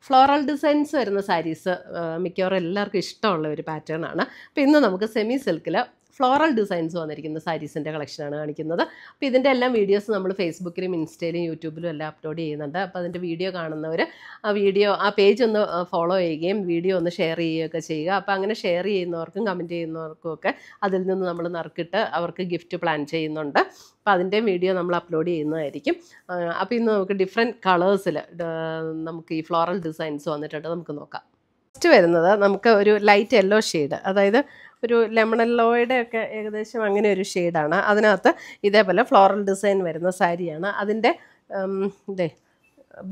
Floral designs വരുന്ന സാരീസ് മിക്കവാറും എല്ലാവർക്കും ഇഷ്ടമുള്ള ഒരു പാറ്റേൺ ആണ്. അപ്പോൾ ഇന്ന് നമുക്ക് സെമി സിൽക്കിൽ ഫ്ലോറൽ ഡിസൈൻസ് വന്നിരിക്കുന്ന സാരീസിൻ്റെ കളക്ഷനാണ് കാണിക്കുന്നത്. അപ്പോൾ ഇതിൻ്റെ എല്ലാം വീഡിയോസ് നമ്മൾ ഫേസ്ബുക്കിലും ഇൻസ്റ്റയിലും യൂട്യൂബിലും എല്ലാം അപ്ലോഡ് ചെയ്യുന്നുണ്ട്. അപ്പോൾ അതിൻ്റെ വീഡിയോ കാണുന്നവർ ആ പേജ് ഒന്ന് ഫോളോ ചെയ്യുകയും വീഡിയോ ഒന്ന് ഷെയർ ചെയ്യുകയൊക്കെ ചെയ്യുക. അപ്പോൾ അങ്ങനെ ഷെയർ ചെയ്യുന്നവർക്കും കമൻറ്റ് ചെയ്യുന്നവർക്കും ഒക്കെ അതിൽ നിന്ന് നമ്മൾ നറുക്കിട്ട് അവർക്ക് ഗിഫ്റ്റ് പ്ലാൻ ചെയ്യുന്നുണ്ട്. അപ്പോൾ അതിൻ്റെ വീഡിയോ നമ്മൾ അപ്ലോഡ് ചെയ്യുന്നതായിരിക്കും. അപ്പോൾ ഇന്ന് നമുക്ക് ഡിഫറെൻറ്റ് കളേഴ്സിൽ നമുക്ക് ഈ ഫ്ലോറൽ ഡിസൈൻസ് വന്നിട്ടുണ്ട്, നമുക്ക് നോക്കാം. ഫസ്റ്റ് വരുന്നത് നമുക്ക് ഒരു ലൈറ്റ് യെല്ലോ ഷെയ്ഡ്, അതായത് ഒരു ലെമൺ യെല്ലോയുടെ ഒക്കെ ഏകദേശം അങ്ങനെ ഒരു ഷെയ്ഡാണ്. അതിനകത്ത് ഇതേപോലെ ഫ്ലോറൽ ഡിസൈൻ വരുന്ന സാരിയാണ്. അതിൻ്റെ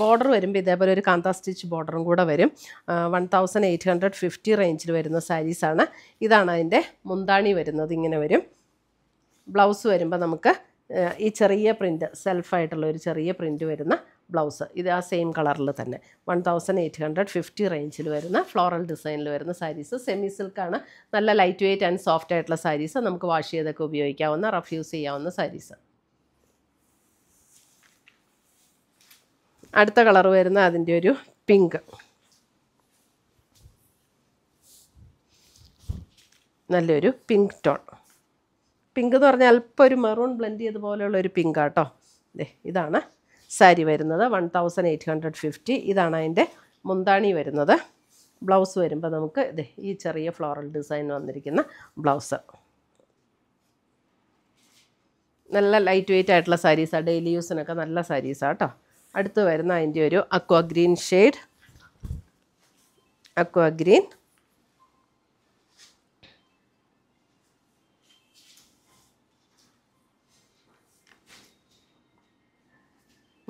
ബോർഡർ വരുമ്പോൾ ഇതേപോലെ ഒരു കാന്ത സ്റ്റിച്ച് ബോർഡറും കൂടെ വരും. 1850 റേഞ്ചിൽ വരുന്ന സാരീസാണ്. ഇതാണ് അതിൻ്റെ മുന്താണി വരുന്നത്, ഇങ്ങനെ വരും. ബ്ലൗസ് വരുമ്പോൾ നമുക്ക് ഈ ചെറിയ പ്രിൻറ്റ്, സെൽഫായിട്ടുള്ള ഒരു ചെറിയ പ്രിൻറ്റ് വരുന്ന ബ്ലൗസ്, ഇത് ആ സെയിം കളറിൽ തന്നെ 1850 റേഞ്ചിൽ വരുന്ന ഫ്ലോറൽ ഡിസൈനിൽ വരുന്ന സാരീസ്. സെമി സിൽക്കാണ്, നല്ല ലൈറ്റ് വെയ്റ്റ് ആൻഡ് സോഫ്റ്റ് ആയിട്ടുള്ള സാരീസ്. നമുക്ക് വാഷ് ചെയ്തൊക്കെ ഉപയോഗിക്കാവുന്ന, റഫ് യൂസ് ചെയ്യാവുന്ന സാരീസ്. അടുത്ത കളർ വരുന്ന അതിൻ്റെ ഒരു പിങ്ക്, നല്ലൊരു പിങ്ക് ടോൺ. പിങ്ക് എന്ന് പറഞ്ഞാൽ അല്പം ഒരു മെറൂൺ ബ്ലെൻഡ് ചെയ്തതുപോലെയുള്ള ഒരു പിങ്കാട്ടോ. ഇതാണ് സാരി വരുന്നത്, 1850. ഇതാണ് അതിൻ്റെ മുന്താണി വരുന്നത്. ബ്ലൗസ് വരുമ്പോൾ നമുക്ക് ഈ ചെറിയ ഫ്ലോറൽ ഡിസൈൻ വന്നിരിക്കുന്ന ബ്ലൗസ്. നല്ല ലൈറ്റ് വെയ്റ്റ് ആയിട്ടുള്ള സാരീസാണ്, ഡെയിലി യൂസിനൊക്കെ നല്ല സാരീസാണ് കേട്ടോ. അടുത്ത് വരുന്ന അതിൻ്റെ ഒരു അക്വാ ഗ്രീൻ ഷെയ്ഡ്, അക്വാ ഗ്രീൻ.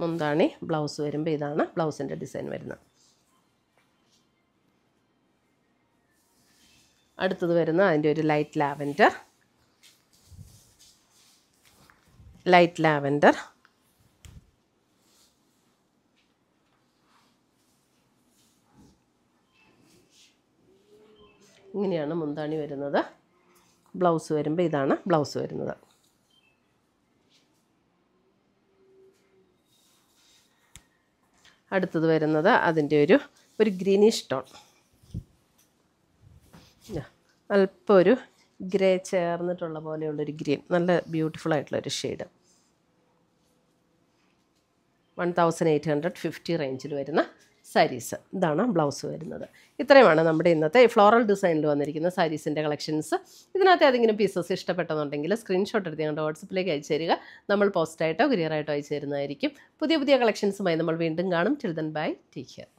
മുന്താണി, ബ്ലൗസ് വരുമ്പോൾ ഇതാണ് ബ്ലൗസിൻ്റെ ഡിസൈൻ വരുന്നത്. അടുത്തത് വരുന്ന അതിൻ്റെ ഒരു ലൈറ്റ് ലാവൻഡർ, ലൈറ്റ് ലാവൻഡർ. ഇങ്ങനെയാണ് മുന്താണി വരുന്നത്. ബ്ലൗസ് വരുമ്പോൾ ഇതാണ് ബ്ലൗസ് വരുന്നത്. അടുത്തത് വരുന്നത് അതിൻ്റെ ഒരു ഗ്രീനിഷ് ടോൺ, അല്പം ഒരു ഗ്രേ ചേർന്നിട്ടുള്ള പോലെയുള്ളൊരു ഗ്രീൻ, നല്ല ബ്യൂട്ടിഫുൾ ആയിട്ടുള്ളൊരു ഷെയ്ഡ്. 1850 റേഞ്ചിൽ വരുന്ന സാരീസ്. ഇതാണ് ബ്ലൗസ് വരുന്നത്. ഇത്രയുമാണ് നമ്മുടെ ഇന്നത്തെ ഫ്ലോറൽ ഡിസൈനിൽ വന്നിരിക്കുന്ന സാരീസിൻ്റെ കളക്ഷൻസ്. ഇതിനകത്ത് ഏതെങ്കിലും പീസസ് ഇഷ്ടപ്പെട്ടെന്നുണ്ടെങ്കിൽ സ്ക്രീൻഷോട്ട് എടുത്ത് ഞങ്ങളുടെ വാട്സപ്പിലേക്ക് അയച്ചു തരിക. നമ്മൾ പോസ്റ്റായിട്ടോ കൊറിയറായിട്ടോ അയച്ചു തരുന്നതായിരിക്കും. പുതിയ കളക്ഷൻസുമായി നമ്മൾ വീണ്ടും കാണും. Till then bye, take care.